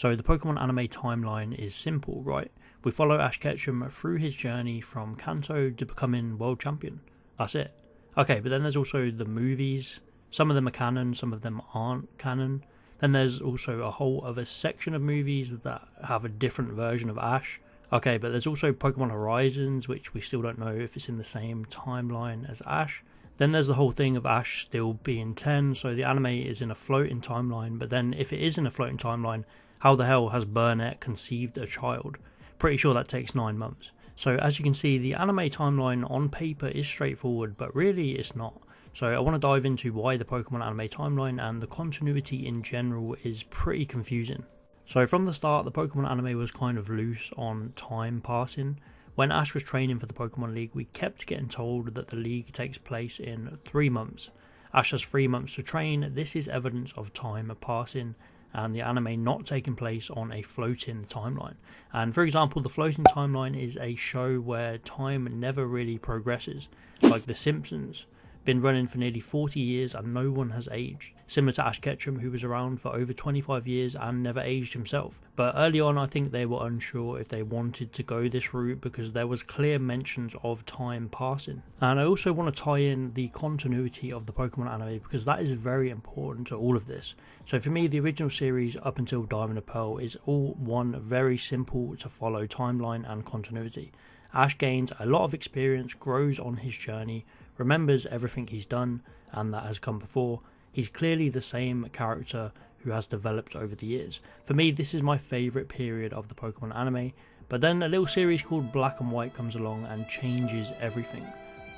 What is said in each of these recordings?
So the Pokemon anime timeline is simple, right? We follow Ash Ketchum through his journey from Kanto to becoming world champion. That's it. Okay, but then there's also the movies. Some of them are canon, some of them aren't canon. Then there's also a whole other section of movies that have a different version of Ash. Okay, but there's also Pokémon Horizons, which we still don't know if it's in the same timeline as Ash. Then there's the whole thing of Ash still being 10, so the anime is in a floating timeline, but then if it is in a floating timeline, how the hell has Burnett conceived a child? Pretty sure that takes 9 months. So as you can see, the anime timeline on paper is straightforward, but really it's not. So I want to dive into why the Pokemon anime timeline and the continuity in general is pretty confusing. So from the start, the Pokemon anime was kind of loose on time passing. When Ash was training for the Pokemon League, we kept getting told that the league takes place in 3 months. Ash has 3 months to train. This is evidence of time passing and the anime not taking place on a floating timeline. And for example, the floating timeline is a show where time never really progresses, like The Simpsons. Been running for nearly 40 years and no one has aged, similar to Ash Ketchum, who was around for over 25 years and never aged himself. But early on I think they were unsure if they wanted to go this route because there was clear mentions of time passing. And I also want to tie in the continuity of the Pokemon anime because that is very important to all of this. So for me, the original series up until Diamond and Pearl is all one very simple to follow timeline and continuity. Ash gains a lot of experience, grows on his journey, remembers everything he's done and that has come before. He's clearly the same character who has developed over the years. For me, this is my favourite period of the Pokemon anime, but then a little series called Black and White comes along and changes everything.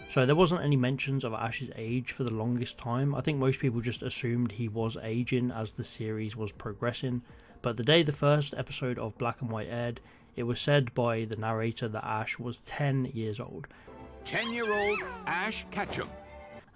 So there wasn't any mentions of Ash's age for the longest time. I think most people just assumed he was aging as the series was progressing, but the day the first episode of Black and White aired, it was said by the narrator that Ash was 10 years old. 10-year-old Ash Ketchum.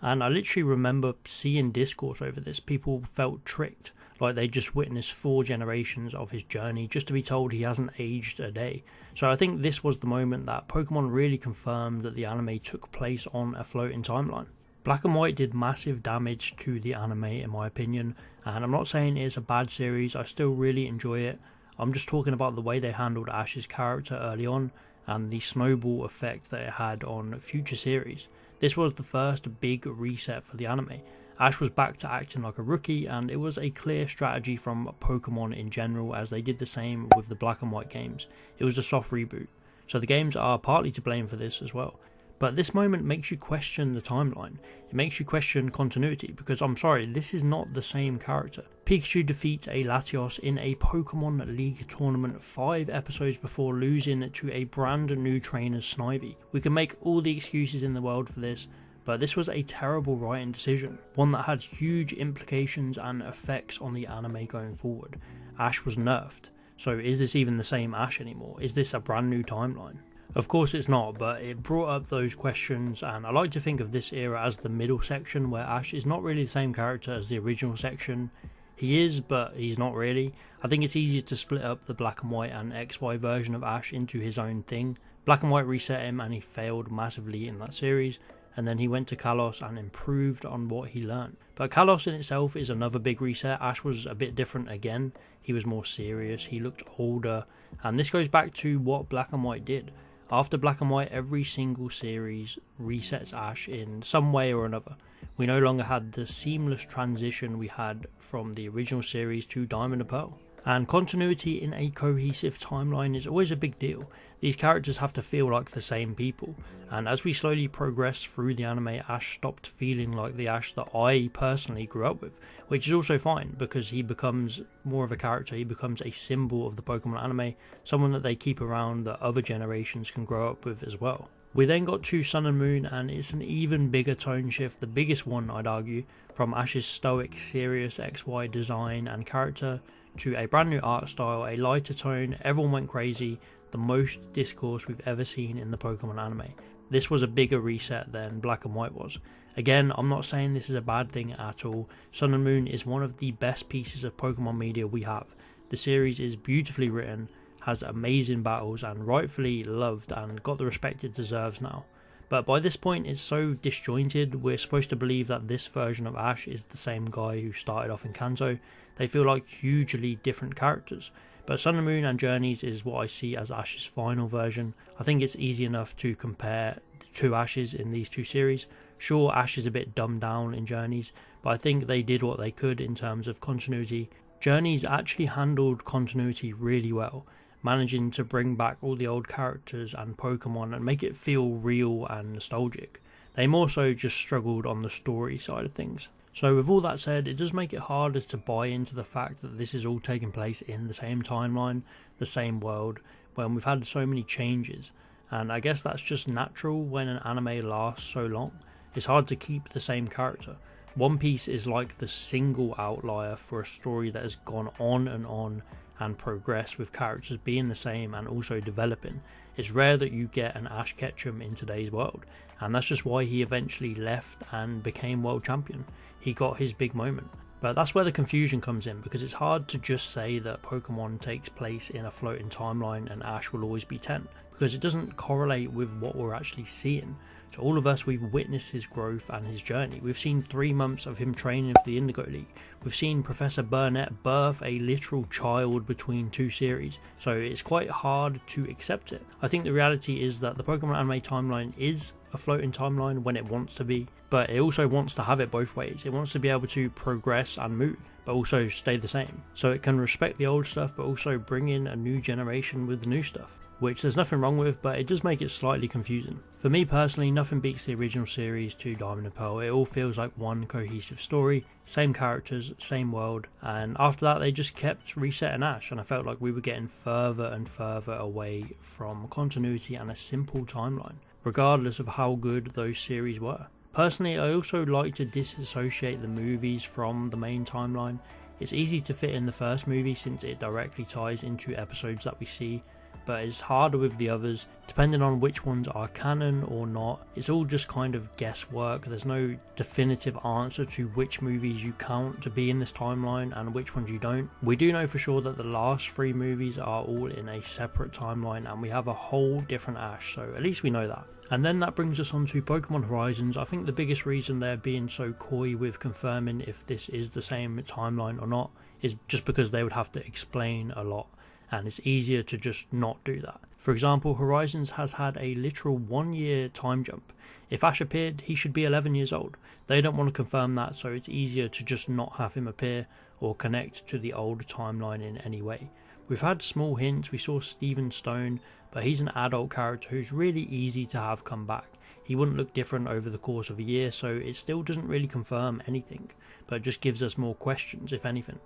And I literally remember seeing discourse over this. People felt tricked, like they just witnessed 4 generations of his journey just to be told he hasn't aged a day. So I think this was the moment that Pokemon really confirmed that the anime took place on a floating timeline. Black and White did massive damage to the anime in my opinion, and I'm not saying it's a bad series, I still really enjoy it. I'm just talking about the way they handled Ash's character early on and the snowball effect that it had on future series. This was the first big reset for the anime. Ash was back to acting like a rookie, and it was a clear strategy from Pokemon in general, as they did the same with the Black and White games. It was a soft reboot, so the games are partly to blame for this as well. But this moment makes you question the timeline. It makes you question continuity, because I'm sorry, this is not the same character. Pikachu defeats a Latios in a Pokemon League tournament 5 episodes before losing to a brand new trainer Snivy. We can make all the excuses in the world for this, but this was a terrible writing decision, one that had huge implications and effects on the anime going forward. Ash was nerfed, so is this even the same Ash anymore? Is this a brand new timeline? Of course it's not, but it brought up those questions, and I like to think of this era as the middle section where Ash is not really the same character as the original section. He is, but he's not really. I think it's easier to split up the Black and White and XY version of Ash into his own thing. Black and White reset him and he failed massively in that series, and then he went to Kalos and improved on what he learned. But Kalos in itself is another big reset. Ash was a bit different again. He was more serious, he looked older, and this goes back to what Black and White did. After Black and White, every single series resets Ash in some way or another. We no longer had the seamless transition we had from the original series to Diamond and Pearl. And continuity in a cohesive timeline is always a big deal. These characters have to feel like the same people, and as we slowly progress through the anime, Ash stopped feeling like the Ash that I personally grew up with, which is also fine because he becomes more of a character, he becomes a symbol of the Pokemon anime, someone that they keep around that other generations can grow up with as well. We then got to Sun and Moon, and it's an even bigger tone shift, the biggest one I'd argue, from Ash's stoic, serious XY design and character to a brand new art style, a lighter tone. Everyone went crazy, the most discourse we've ever seen in the Pokemon anime. This was a bigger reset than Black and White was. Again, I'm not saying this is a bad thing at all. Sun and Moon is one of the best pieces of Pokemon media we have. The series is beautifully written, has amazing battles and rightfully loved and got the respect it deserves now. But by this point it's so disjointed, we're supposed to believe that this version of Ash is the same guy who started off in Kanto. They feel like hugely different characters. But Sun and Moon and Journeys is what I see as Ash's final version. I think it's easy enough to compare the two Ashes in these two series. Sure, Ash is a bit dumbed down in Journeys, but I think they did what they could in terms of continuity. Journeys actually handled continuity really well, managing to bring back all the old characters and Pokemon and make it feel real and nostalgic. They more so just struggled on the story side of things. So with all that said, it does make it harder to buy into the fact that this is all taking place in the same timeline, the same world, when we've had so many changes. And I guess that's just natural when an anime lasts so long. It's hard to keep the same character. One Piece is like the single outlier for a story that has gone on and progressed with characters being the same and also developing. It's rare that you get an Ash Ketchum in today's world, and that's just why he eventually left and became world champion. He got his big moment. But that's where the confusion comes in, because it's hard to just say that Pokemon takes place in a floating timeline and Ash will always be 10, because it doesn't correlate with what we're actually seeing. So all of us, we've witnessed his growth and his journey. We've seen 3 months of him training for the Indigo League. We've seen Professor Burnett birth a literal child between 2 series. So it's quite hard to accept it. I think the reality is that the Pokemon anime timeline is a floating timeline when it wants to be, but it also wants to have it both ways. It wants to be able to progress and move, but also stay the same. So it can respect the old stuff, but also bring in a new generation with the new stuff, which there's nothing wrong with, but it does make it slightly confusing. For me personally, nothing beats the original series to Diamond and Pearl. It all feels like one cohesive story, same characters, same world, and after that they just kept resetting Ash, and I felt like we were getting further and further away from continuity and a simple timeline, regardless of how good those series were. Personally, I also like to disassociate the movies from the main timeline. It's easy to fit in the first movie since it directly ties into episodes that we see, but it's harder with the others, depending on which ones are canon or not. It's all just kind of guesswork. There's no definitive answer to which movies you count to be in this timeline and which ones you don't. We do know for sure that the last 3 movies are all in a separate timeline and we have a whole different Ash, so at least we know that. And then that brings us on to Pokémon Horizons. I think the biggest reason they're being so coy with confirming if this is the same timeline or not is just because they would have to explain a lot, and it's easier to just not do that. For example, Horizons has had a literal 1-year time jump. If Ash appeared, he should be 11 years old. They don't want to confirm that, so it's easier to just not have him appear or connect to the old timeline in any way. We've had small hints. We saw Steven Stone, but he's an adult character who's really easy to have come back. He wouldn't look different over the course of a year, so it still doesn't really confirm anything, but just gives us more questions, if anything.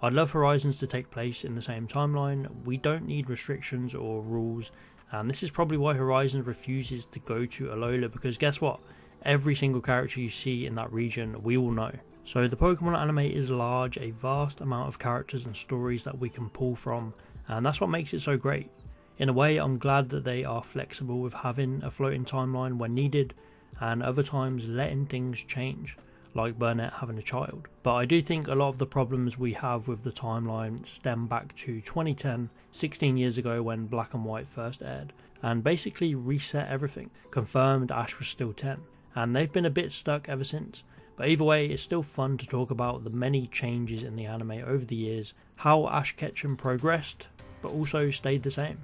I'd love Horizons to take place in the same timeline. We don't need restrictions or rules, and this is probably why Horizons refuses to go to Alola, because guess what? Every single character you see in that region, we will know. So the Pokemon anime is large, a vast amount of characters and stories that we can pull from, and that's what makes it so great. In a way, I'm glad that they are flexible with having a floating timeline when needed, and other times letting things change, like Burnett having a child. But I do think a lot of the problems we have with the timeline stem back to 2010, 16 years ago when Black and White first aired, and basically reset everything, confirmed Ash was still 10, and they've been a bit stuck ever since. But either way, it's still fun to talk about the many changes in the anime over the years, how Ash Ketchum progressed, but also stayed the same.